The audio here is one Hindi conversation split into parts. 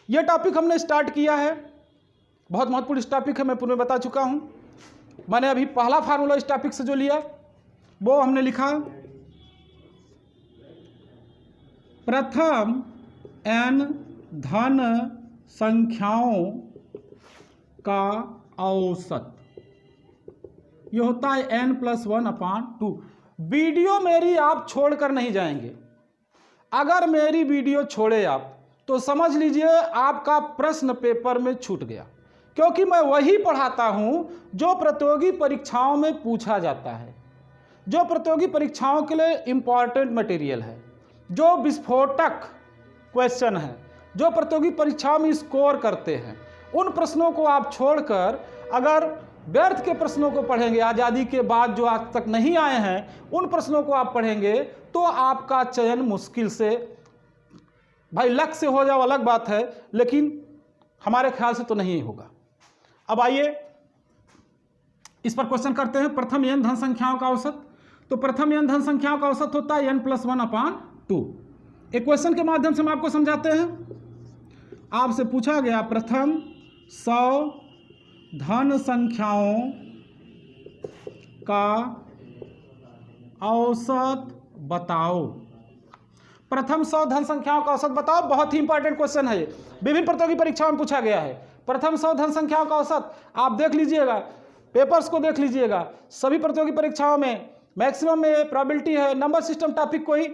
यह टॉपिक हमने स्टार्ट किया है, बहुत महत्वपूर्ण इस टॉपिक है, मैं पूर्व में बता चुका हूं। मैंने अभी पहला फार्मूला इस टॉपिक से जो लिया वो हमने लिखा प्रथम n धन संख्याओं का औसत, ये होता है n+1/2। वीडियो मेरी आप छोड़कर नहीं जाएंगे। अगर मेरी वीडियो छोड़े आप तो समझ लीजिए आपका प्रश्न पेपर में छूट गया, क्योंकि मैं वही पढ़ाता हूं जो प्रतियोगी परीक्षाओं में पूछा जाता है, जो प्रतियोगी परीक्षाओं के लिए इंपॉर्टेंट मटेरियल है, जो विस्फोटक क्वेश्चन है, जो प्रतियोगी परीक्षाओं में स्कोर करते हैं। उन प्रश्नों को आप छोड़कर अगर व्यर्थ के प्रश्नों को पढ़ेंगे, आज़ादी के बाद जो आज तक नहीं आए हैं उन प्रश्नों को आप पढ़ेंगे तो आपका चयन मुश्किल से, भाई लक से हो जाओ अलग बात है, लेकिन हमारे ख्याल से तो नहीं होगा। अब आइए इस पर क्वेश्चन करते हैं। प्रथम n धन संख्याओं का औसत, तो प्रथम n धन संख्याओं का औसत होता है n+1/2। एक क्वेश्चन के माध्यम से हम आपको समझाते हैं। आपसे पूछा गया प्रथम 100 धन संख्याओं का औसत बताओ। प्रथम 100 धन संख्याओं का औसत बताओ, बहुत ही इंपॉर्टेंट क्वेश्चन है, विभिन्न प्रतियोगी परीक्षाओं में पूछा गया है। प्रथम 100 धन संख्याओं का औसत आप देख लीजिएगा, पेपर्स को देख लीजिएगा, सभी प्रतियोगी परीक्षाओं में मैक्सिमम में प्रोबेबिलिटी है। नंबर सिस्टम टॉपिक को ही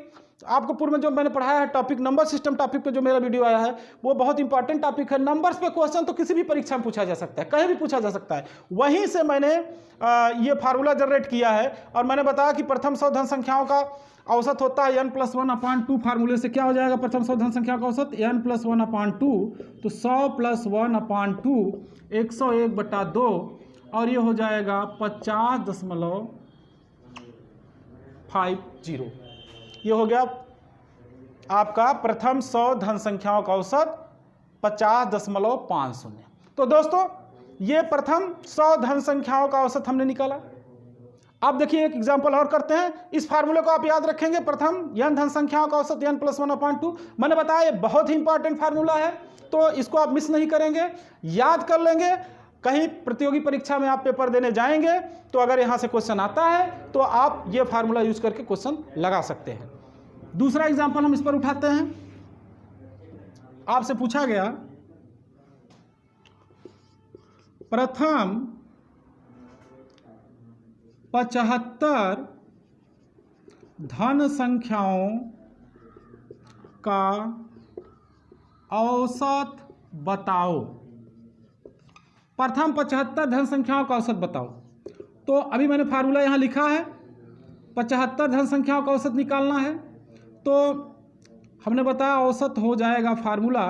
आपको पूर्व में जो मैंने पढ़ाया है टॉपिक, नंबर सिस्टम टॉपिक पे जो मेरा वीडियो आया है वो बहुत इंपॉर्टेंट टॉपिक है। नंबर्स पे क्वेश्चन तो किसी भी परीक्षा में पूछा जा सकता है, कहीं भी पूछा जा सकता है। वहीं से मैंने ये फार्मूला जनरेट किया है और मैंने बताया कि प्रथम 100 धन संख्याओं का औसत होता है n+1/2। फार्मूले से क्या हो जाएगा प्रथम 100 धन संख्या का औसत n+1/2, तो 100 + 1/2 101/2 और ये हो जाएगा 50.50। ये हो गया आपका प्रथम 100 धन संख्याओं का औसत 50.50। तो दोस्तों ये प्रथम 100 धन संख्याओं का औसत हमने निकाला। अब देखिए एक एग्जांपल और करते हैं। इस फार्मूले को आप याद रखेंगे, प्रथम n धन संख्याओं का औसत n+1/2। मैंने बताया ये बहुत ही इंपॉर्टेंट फार्मूला है, तो इसको आप मिस नहीं करेंगे, याद कर लेंगे। कहीं प्रतियोगी परीक्षा में आप पेपर देने जाएंगे तो अगर यहां से क्वेश्चन आता है तो आप ये फार्मूला यूज करके क्वेश्चन लगा सकते हैं। दूसरा एग्जांपल हम इस पर उठाते हैं। आपसे पूछा गया प्रथम 75 धन संख्याओं का औसत बताओ। प्रथम 75 धन संख्याओं का औसत बताओ। तो अभी मैंने फार्मूला यहां लिखा है, 75 धन संख्याओं का औसत निकालना है। तो हमने बताया औसत हो जाएगा फार्मूला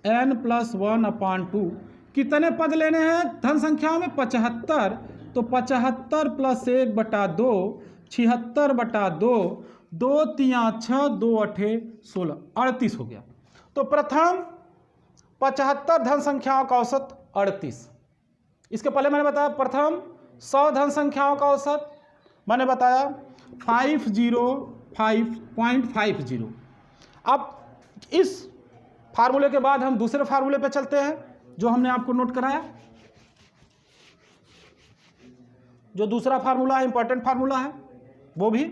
n+1/2। कितने पद लेने हैं धन संख्याओं में? 75। तो 75 + 1/2 76/2, 2 × 6 2 × 16 38 हो गया। तो प्रथम 75 धन संख्याओं का औसत 38। इसके पहले मैंने बताया प्रथम 100 धन संख्याओं का औसत मैंने बताया 505.50। अब इस फार्मूले के बाद हम दूसरे फार्मूले पे चलते हैं जो हमने आपको नोट कराया। जो दूसरा फार्मूला है इंपॉर्टेंट फार्मूला है, वो भी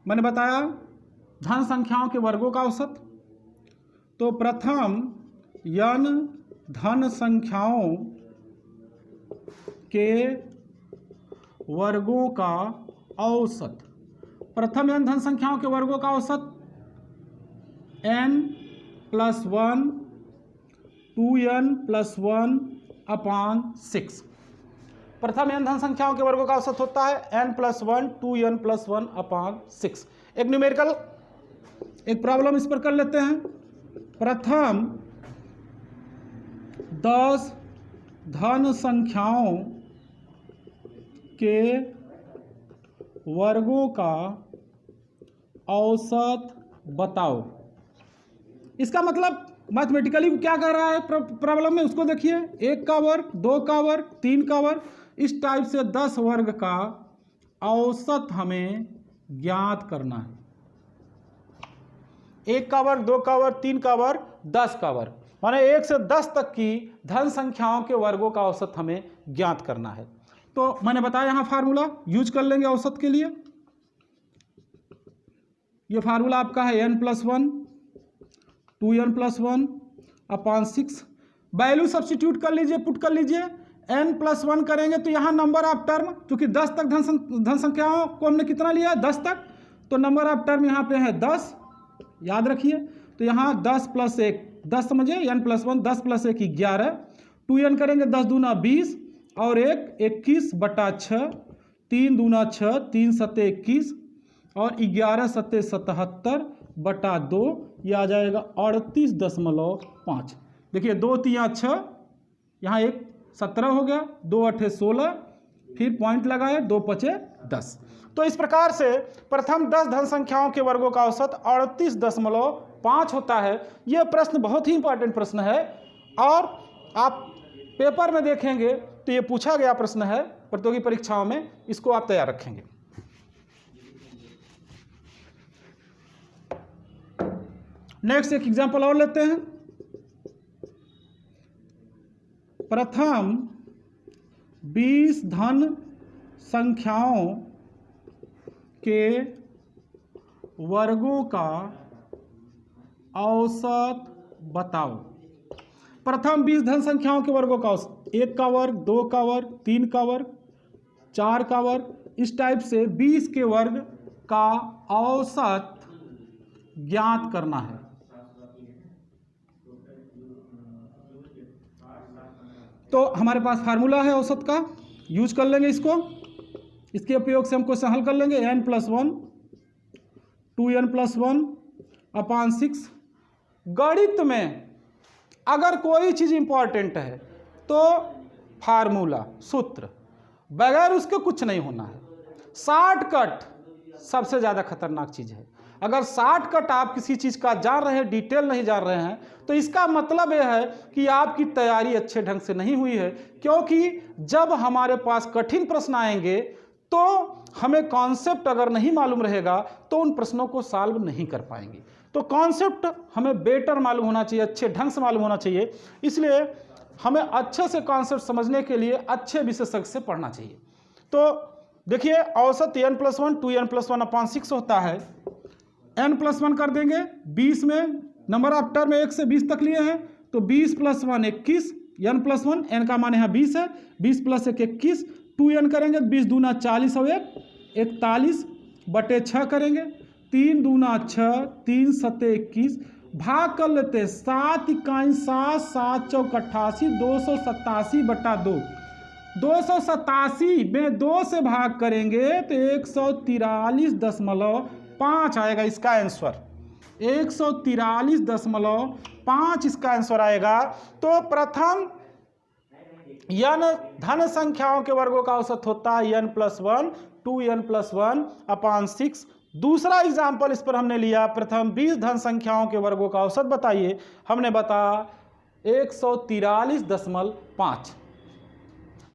मैंने बताया धन संख्याओं के वर्गों का औसत। तो प्रथम n धन संख्याओं के वर्गों का औसत। प्रथम n धन संख्याओं के वर्गों का औसत n+1 2n+1/6। प्रथम n धन संख्याओं के वर्गों का औसत होता है n+1 2n+1/6। एक न्यूमेरिकल एक प्रॉब्लम इस पर कर लेते हैं। प्रथम 10 धन संख्याओं के वर्गों का औसत बताओ। इसका मतलब मैथमेटिकली क्या कह रहा है प्रॉब्लम में, उसको देखिए। 1 का वर्ग, 2 का वर्ग, 3 का वर्ग, इस टाइप से 10 वर्ग का औसत हमें ज्ञात करना है। 1 का वर्ग, 2 का वर्ग, 3 का वर्ग, 10 का वर्ग, माने 1 से 10 तक की धन संख्याओं के वर्गों का औसत हमें ज्ञात करना है। तो मैंने बताया यहाँ फार्मूला यूज कर लेंगे औसत के लिए। ये फार्मूला आपका है n+1 2n+1 upon 6। Value substitute कर लीजिए, पुट कर लीजिए। n+1 करेंगे तो यहाँ नंबर ऑफ टर्म, क्योंकि 10 तक धन संख्याओं को हमने कितना लिया, 10 तक, तो नंबर ऑफ टर्म यहाँ पे है 10, याद रखिए। तो यहाँ 10 + 1 10 समझिए, n+1 10 + 1 11, 2n करेंगे 10 दूना 20 और 1 21/6, 3 दूना 6, 3 सत्ते 21 और 11 सत्ते 77/2, यह आ जाएगा 38.5। देखिए 2 3 6, यहाँ 1 17 हो गया, 2 8 16, फिर पॉइंट लगाए, 2 5 10। तो इस प्रकार से प्रथम 10 धन संख्याओं के वर्गों का औसत 38.5 होता है। यह प्रश्न बहुत ही इंपॉर्टेंट प्रश्न है और आप पेपर में देखेंगे तो ये पूछा गया प्रश्न है प्रतियोगी परीक्षाओं में, इसको आप तैयार रखेंगे। नेक्स्ट एक एग्जांपल और लेते हैं। प्रथम 20 धन संख्याओं के वर्गों का औसत बताओ। प्रथम 20 धन संख्याओं के वर्गों का औसत, 1 का वर्ग, 2 का वर्ग, 3 का वर्ग, 4 का वर्ग, इस टाइप से 20 के वर्ग का औसत ज्ञात करना है। तो हमारे पास फार्मूला है औसत का, यूज कर लेंगे इसको। इसके उपयोग से हम क्वेश्चन हल कर लेंगे। n+1 2n+1 upon 6। गणित में अगर कोई चीज इंपॉर्टेंट है तो फार्मूला, सूत्र, बगैर उसके कुछ नहीं होना है। शॉर्टकट सबसे ज़्यादा खतरनाक चीज़ है। अगर शॉर्टकट आप किसी चीज़ का जान रहे हैं, डिटेल नहीं जान रहे हैं, तो इसका मतलब यह है कि आपकी तैयारी अच्छे ढंग से नहीं हुई है। क्योंकि जब हमारे पास कठिन प्रश्न आएंगे तो हमें कॉन्सेप्ट अगर नहीं मालूम रहेगा तो उन प्रश्नों को सॉल्व नहीं कर पाएंगे। तो कॉन्सेप्ट हमें बेटर मालूम होना चाहिए, अच्छे ढंग से मालूम होना चाहिए। इसलिए हमें अच्छे से कॉन्सेप्ट समझने के लिए अच्छे विशेषज्ञ से पढ़ना चाहिए। तो देखिए औसत n+1 2n+1 अपॉन 6 होता है। n+1 कर देंगे 20 में, नंबर ऑफ टर्म 1 से 20 तक लिए हैं, तो 20 + 1 21, n+1, n का मान यहाँ 20 है, 20 + 1 21, 2n करेंगे 20 दूना 40 और 1 41/6 करेंगे, 3 दूना 6, 3 सत्ते 21, भाग कर लेते हैं 7 इकाई 7, 7 चौक 88, 287/2। 287 में 2 से भाग करेंगे तो 143.5 आएगा इसका आंसर। 143.5 इसका आंसर आएगा। तो प्रथम n धन संख्याओं के वर्गों का औसत होता है n+1 2n+1 अपॉन 6। दूसरा एग्जाम्पल इस पर हमने लिया, प्रथम 20 धन संख्याओं के वर्गों का औसत बताइए। हमने बताया 143.5।